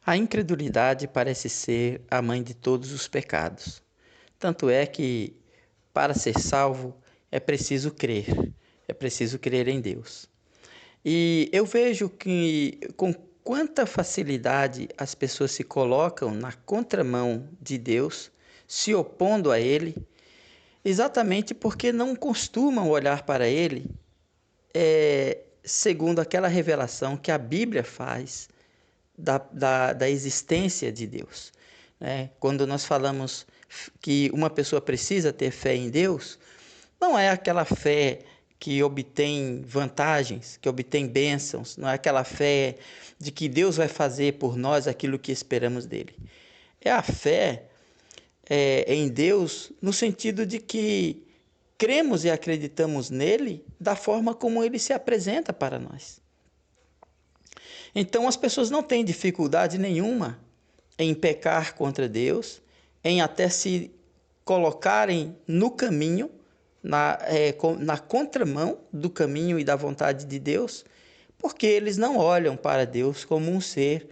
A incredulidade parece ser a mãe de todos os pecados. Tanto é que, para ser salvo, é preciso crer em Deus. E eu vejo que com quanta facilidade as pessoas se colocam na contramão de Deus, se opondo a Ele, exatamente porque não costumam olhar para Ele segundo aquela revelação que a Bíblia faz da existência de Deus. Quando nós falamos que uma pessoa precisa ter fé em Deus, não é aquela fé que obtém vantagens, que obtém bênçãos, não é aquela fé de que Deus vai fazer por nós aquilo que esperamos dele. É a fé em Deus no sentido de que cremos e acreditamos nele da forma como ele se apresenta para nós. Então as pessoas não têm dificuldade nenhuma em pecar contra Deus, em até se colocarem no caminho, na contramão do caminho e da vontade de Deus, porque eles não olham para Deus como um ser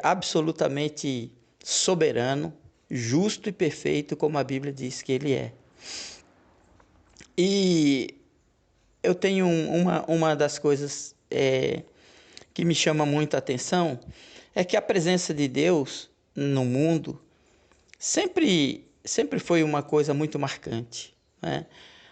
absolutamente soberano, justo e perfeito, como a Bíblia diz que ele é. E eu tenho uma das coisas que me chama muito a atenção, é que a presença de Deus no mundo sempre foi uma coisa muito marcante, né?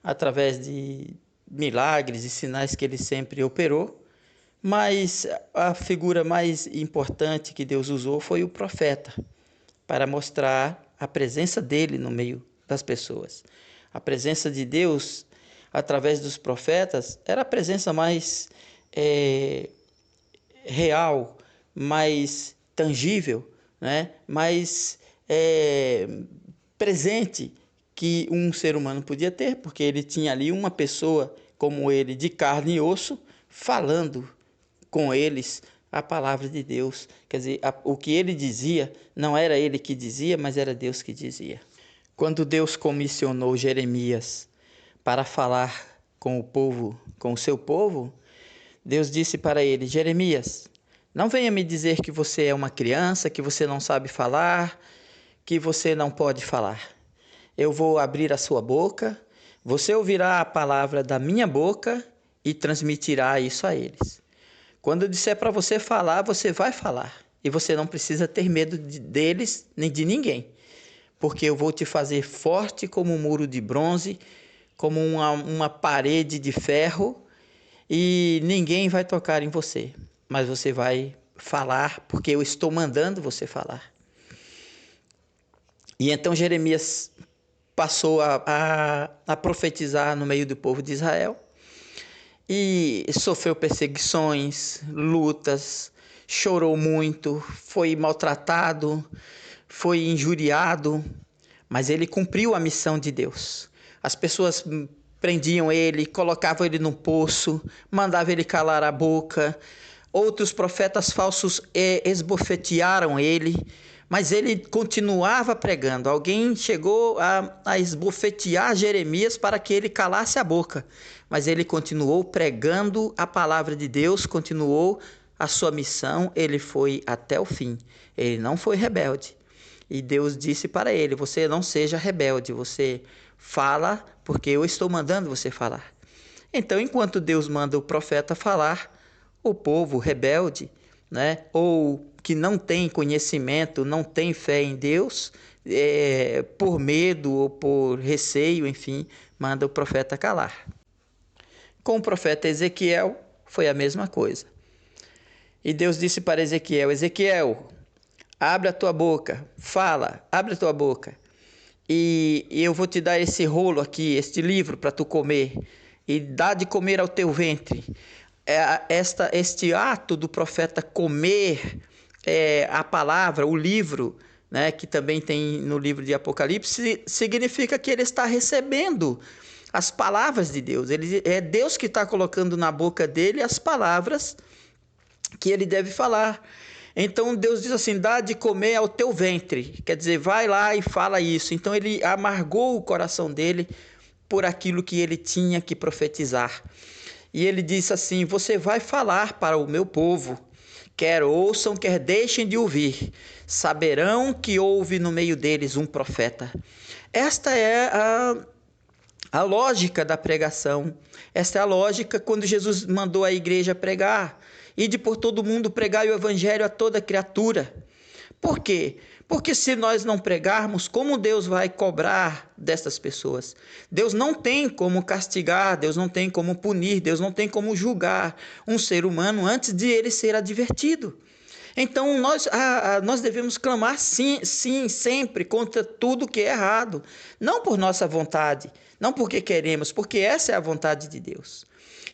Através de milagres e sinais que ele sempre operou, mas a figura mais importante que Deus usou foi o profeta, para mostrar a presença dele no meio das pessoas. A presença de Deus, através dos profetas, era a presença mais real, mais tangível, né? Mais presente que um ser humano podia ter, porque ele tinha ali uma pessoa como ele, de carne e osso, falando com eles a palavra de Deus. Quer dizer, o que ele dizia, não era ele que dizia, mas era Deus que dizia. Quando Deus comissionou Jeremias para falar com o povo, com o seu povo, Deus disse para ele: Jeremias, não venha me dizer que você é uma criança, que você não sabe falar, que você não pode falar. Eu vou abrir a sua boca, você ouvirá a palavra da minha boca e transmitirá isso a eles. Quando eu disser para você falar, você vai falar. E você não precisa ter medo deles nem de ninguém. Porque eu vou te fazer forte como um muro de bronze, como uma parede de ferro, e ninguém vai tocar em você. Mas você vai falar, porque eu estou mandando você falar. E então Jeremias passou a profetizar no meio do povo de Israel, e sofreu perseguições, lutas, chorou muito, foi maltratado, foi injuriado, mas ele cumpriu a missão de Deus. As pessoas prendiam ele, colocavam ele num poço, mandavam ele calar a boca. Outros profetas falsos esbofetearam ele, mas ele continuava pregando. Alguém chegou a esbofetear Jeremias para que ele calasse a boca, mas ele continuou pregando a palavra de Deus, continuou a sua missão, ele foi até o fim. Ele não foi rebelde. E Deus disse para ele: você não seja rebelde, você fala porque eu estou mandando você falar. Então, enquanto Deus manda o profeta falar, o povo rebelde, né, ou que não tem conhecimento, não tem fé em Deus, por medo ou por receio, enfim, manda o profeta calar. Com o profeta Ezequiel foi a mesma coisa. E Deus disse para Ezequiel: Ezequiel, abre a tua boca, fala, abre a tua boca, e eu vou te dar esse rolo aqui, este livro para tu comer, e dá de comer ao teu ventre. Este ato do profeta comer a palavra, o livro, né, que também tem no livro de Apocalipse, significa que ele está recebendo as palavras de Deus. É Deus que está colocando na boca dele as palavras que ele deve falar. Então Deus diz assim: dá de comer ao teu ventre, quer dizer, vai lá e fala isso. Então ele amargou o coração dele por aquilo que ele tinha que profetizar. E ele disse assim: você vai falar para o meu povo quer ouçam, quer deixem de ouvir, saberão que houve no meio deles um profeta. Esta é a lógica da pregação. Esta é a lógica quando Jesus mandou a igreja pregar. Ide por todo mundo, pregai o evangelho a toda criatura. Por quê? Porque se nós não pregarmos, como Deus vai cobrar dessas pessoas? Deus não tem como castigar, Deus não tem como punir, Deus não tem como julgar um ser humano antes de ele ser advertido. Então nós devemos clamar sim, sempre contra tudo que é errado. Não por nossa vontade, não porque queremos, porque essa é a vontade de Deus.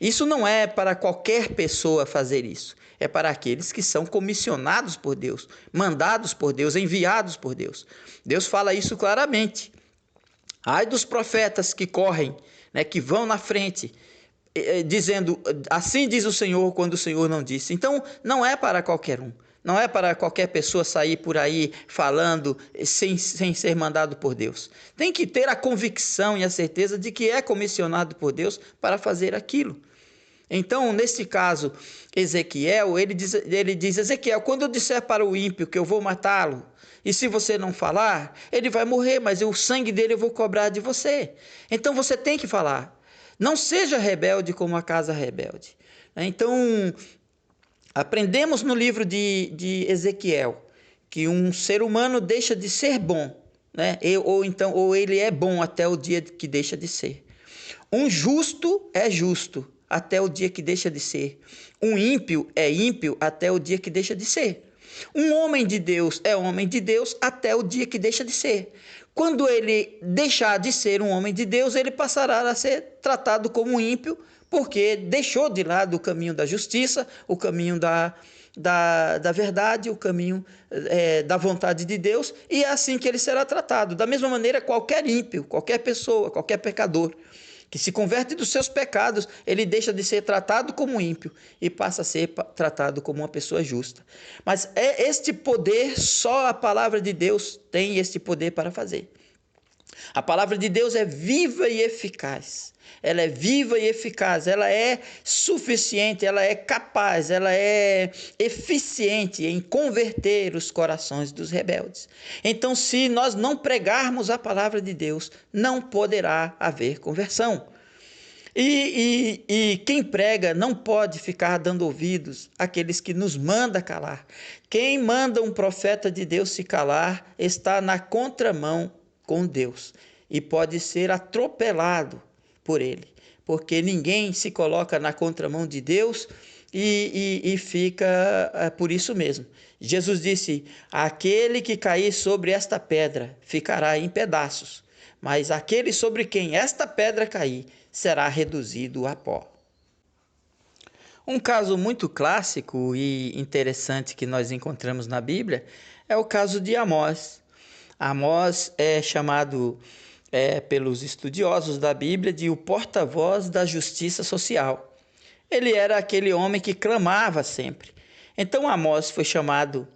Isso não é para qualquer pessoa fazer isso. É para aqueles que são comissionados por Deus, mandados por Deus, enviados por Deus. Deus fala isso claramente. Ai dos profetas que correm, que vão na frente, dizendo, assim diz o Senhor, quando o Senhor não disse. Então, não é para qualquer um. Não é para qualquer pessoa sair por aí falando sem ser mandado por Deus. Tem que ter a convicção e a certeza de que é comissionado por Deus para fazer aquilo. Então, nesse caso, Ezequiel, ele diz, Ezequiel, quando eu disser para o ímpio que eu vou matá-lo, e se você não falar, ele vai morrer, mas o sangue dele eu vou cobrar de você. Então, você tem que falar. Não seja rebelde como a casa rebelde. Então, aprendemos no livro de Ezequiel que um ser humano deixa de ser bom, ou ele é bom até o dia que deixa de ser. Um justo é justo até o dia que deixa de ser. Um ímpio é ímpio até o dia que deixa de ser. Um homem de Deus é homem de Deus até o dia que deixa de ser. Quando ele deixar de ser um homem de Deus, ele passará a ser tratado como ímpio, porque deixou de lado o caminho da justiça, o caminho da verdade, o caminho da vontade de Deus, e é assim que ele será tratado. Da mesma maneira, qualquer ímpio, qualquer pessoa, qualquer pecador que se converte dos seus pecados, ele deixa de ser tratado como ímpio e passa a ser tratado como uma pessoa justa. Mas este poder, só a palavra de Deus tem este poder para fazer. A palavra de Deus é viva e eficaz. Ela é viva e eficaz, ela é suficiente, ela é capaz, ela é eficiente em converter os corações dos rebeldes. Então, se nós não pregarmos a palavra de Deus, não poderá haver conversão. E quem prega não pode ficar dando ouvidos àqueles que nos manda calar. Quem manda um profeta de Deus se calar está na contramão com Deus e pode ser atropelado por ele, porque ninguém se coloca na contramão de Deus e fica por isso mesmo. Jesus disse, aquele que cair sobre esta pedra ficará em pedaços, mas aquele sobre quem esta pedra cair será reduzido a pó. Um caso muito clássico e interessante que nós encontramos na Bíblia é o caso de Amós. Amós é chamado pelos estudiosos da Bíblia de o porta-voz da justiça social. Ele era aquele homem que clamava sempre. Então Amós foi chamado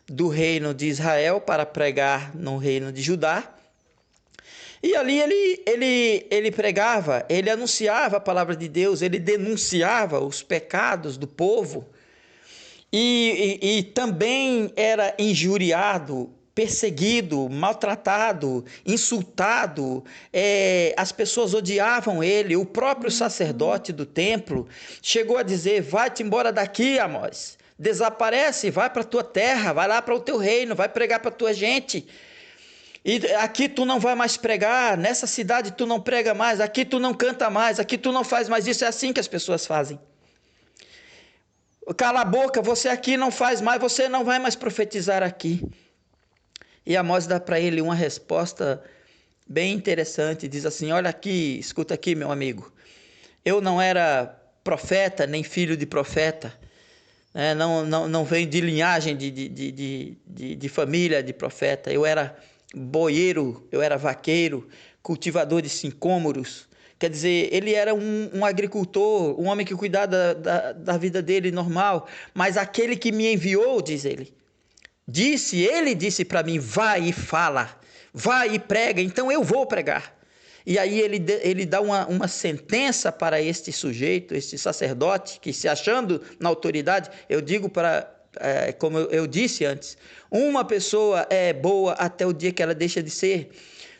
do reino de Israel para pregar no reino de Judá. E ali ele pregava, ele anunciava a palavra de Deus, ele denunciava os pecados do povo e também era injuriado, perseguido, maltratado, insultado, as pessoas odiavam ele. O próprio sacerdote do templo chegou a dizer, vai-te embora daqui, Amós, desaparece, vai para a tua terra, vai lá para o teu reino, vai pregar para a tua gente, e aqui tu não vai mais pregar, nessa cidade tu não prega mais, aqui tu não canta mais, aqui tu não faz mais isso. É assim que as pessoas fazem. Cala a boca, você aqui não faz mais, você não vai mais profetizar aqui. E Amós dá para ele uma resposta bem interessante, diz assim, olha aqui, escuta aqui, meu amigo, eu não era profeta, nem filho de profeta, não venho de linhagem de família de profeta, eu era boieiro, eu era vaqueiro, cultivador de sicômoros. Quer dizer, ele era um agricultor, um homem que cuidava da vida dele normal, mas aquele que me enviou, diz ele, ele disse para mim, vai e fala, vai e prega, então eu vou pregar. E aí ele dá uma sentença para este sujeito, este sacerdote, que se achando na autoridade, eu digo para como eu disse antes, uma pessoa é boa até o dia que ela deixa de ser.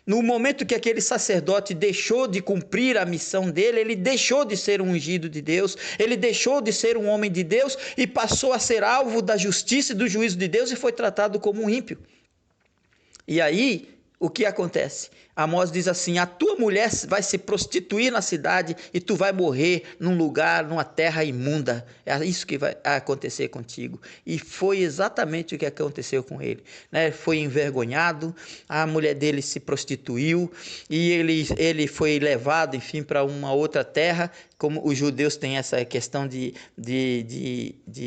No momento que aquele sacerdote deixou de cumprir a missão dele, ele deixou de ser um ungido de Deus, ele deixou de ser um homem de Deus e passou a ser alvo da justiça e do juízo de Deus e foi tratado como um ímpio. E aí, o que acontece? Amós diz assim: a tua mulher vai se prostituir na cidade e tu vai morrer num lugar, numa terra imunda. É isso que vai acontecer contigo. E foi exatamente o que aconteceu com ele, né? Foi envergonhado, a mulher dele se prostituiu e ele foi levado, enfim, para uma outra terra. Como os judeus têm essa questão de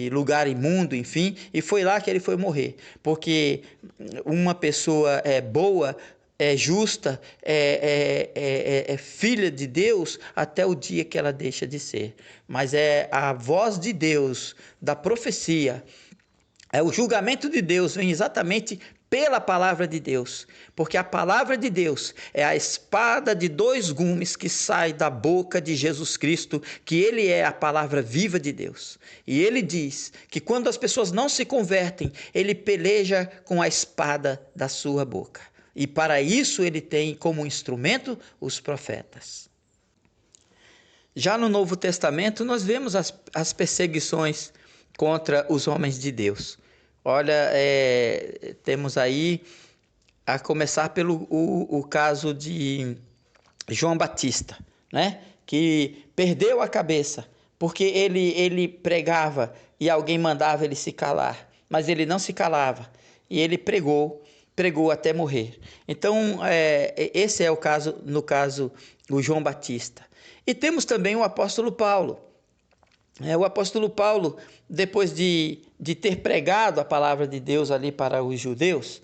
lugar imundo, enfim, e foi lá que ele foi morrer. Porque uma pessoa boa, é justa, é filha de Deus até o dia que ela deixa de ser. Mas é a voz de Deus, da profecia, é o julgamento de Deus, vem exatamente pela palavra de Deus, porque a palavra de Deus é a espada de dois gumes que sai da boca de Jesus Cristo, que ele é a palavra viva de Deus. E ele diz que quando as pessoas não se convertem, ele peleja com a espada da sua boca. E para isso ele tem como instrumento os profetas. Já no Novo Testamento nós vemos as perseguições contra os homens de Deus. Olha, temos aí, a começar pelo o caso de João Batista, né? Que perdeu a cabeça, porque ele pregava e alguém mandava ele se calar, mas ele não se calava, e ele pregou até morrer. Então, esse é o caso, no caso, o João Batista. E temos também o apóstolo Paulo. O apóstolo Paulo, depois de ter pregado a palavra de Deus ali para os judeus,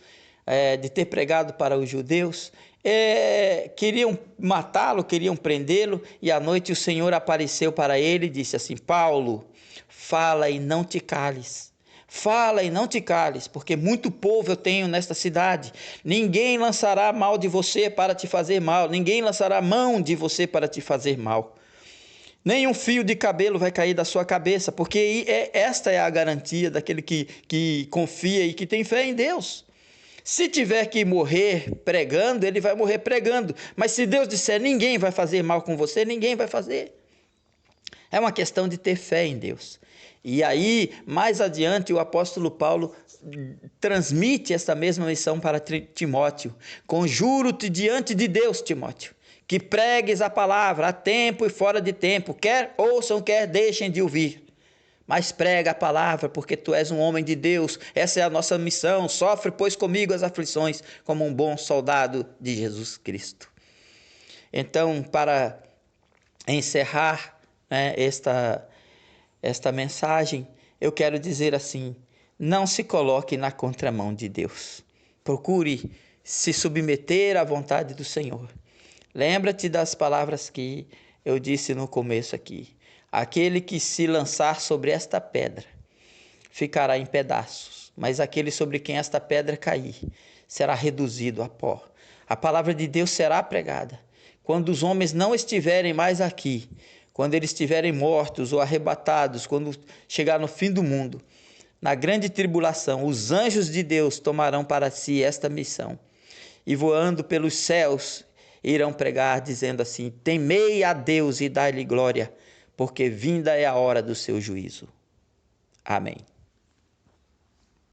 queriam matá-lo, queriam prendê-lo, e à noite o Senhor apareceu para ele e disse assim: Paulo, fala e não te cales. Fala e não te cales, porque muito povo eu tenho nesta cidade. Ninguém lançará mal de você para te fazer mal, ninguém lançará mão de você para te fazer mal. Nem um fio de cabelo vai cair da sua cabeça, porque esta é a garantia daquele que confia e que tem fé em Deus. Se tiver que morrer pregando, ele vai morrer pregando. Mas se Deus disser ninguém vai fazer mal com você, ninguém vai fazer. É uma questão de ter fé em Deus. E aí, mais adiante, o apóstolo Paulo transmite essa mesma missão para Timóteo. Conjuro-te diante de Deus, Timóteo, que pregues a palavra a tempo e fora de tempo, quer ouçam, quer deixem de ouvir. Mas prega a palavra, porque tu és um homem de Deus, essa é a nossa missão. Sofre, pois, comigo as aflições, como um bom soldado de Jesus Cristo. Então, para encerrar, né, esta mensagem, eu quero dizer assim: não se coloque na contramão de Deus. Procure se submeter à vontade do Senhor. Lembra-te das palavras que eu disse no começo aqui. Aquele que se lançar sobre esta pedra ficará em pedaços, mas aquele sobre quem esta pedra cair será reduzido a pó. A palavra de Deus será pregada. Quando os homens não estiverem mais aqui, quando eles estiverem mortos ou arrebatados, quando chegar no fim do mundo, na grande tribulação, os anjos de Deus tomarão para si esta missão e voando pelos céus irão pregar dizendo assim: temei a Deus e dai-lhe glória, porque vinda é a hora do seu juízo. Amém.